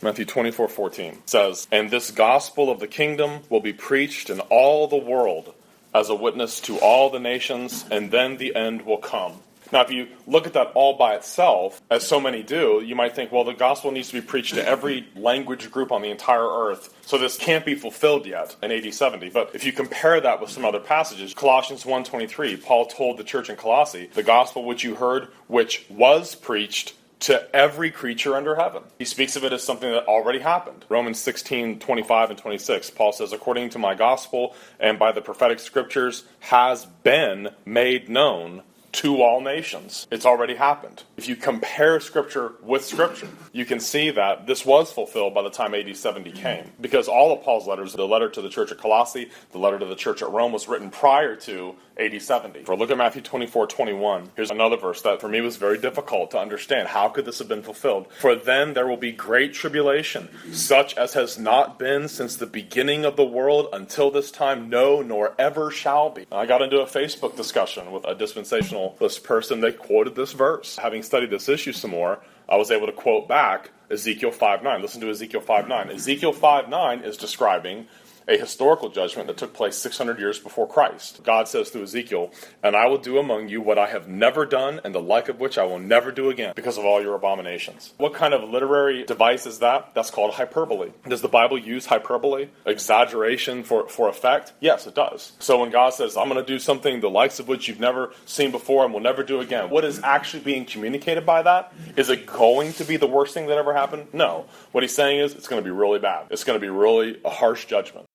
Matthew 24:14 says, "And this gospel of the kingdom will be preached in all the world as a witness to all the nations, and then the end will come." Now, if you look at that all by itself, as so many do, you might think, well, the gospel needs to be preached to every language group on the entire earth, so this can't be fulfilled yet in AD 70. But if you compare that with some other passages, Colossians 1:23, Paul told the church in Colossae, "The gospel which you heard, which was preached to every creature under heaven." He speaks of it as something that already happened. Romans 16:25 and 26, Paul says, "According to my gospel and by the prophetic scriptures has been made known to all nations." It's already happened. If you compare Scripture with Scripture, you can see that this was fulfilled by the time AD 70 came. Because all of Paul's letters, the letter to the church at Colossae, the letter to the church at Rome, was written prior to AD 70. For look at Matthew 24:21. Here's another verse that for me was very difficult to understand. How could this have been fulfilled? "For then there will be great tribulation, such as has not been since the beginning of the world until this time, no, nor ever shall be." I got into a Facebook discussion with a dispensationalist person. They quoted this verse. Having studied this issue some more, I was able to quote back Ezekiel 5:9. Listen to Ezekiel 5:9. Ezekiel 5:9 is describing a historical judgment that took place 600 years before Christ. God says through Ezekiel, "And I will do among you what I have never done, and the like of which I will never do again, because of all your abominations." What kind of literary device is that? That's called hyperbole. Does the Bible use hyperbole? Exaggeration for effect? Yes, it does. So when God says, "I'm going to do something the likes of which you've never seen before and will never do again," what is actually being communicated by that? Is it going to be the worst thing that ever happened? No. What he's saying is, it's going to be really bad. It's going to be really a harsh judgment.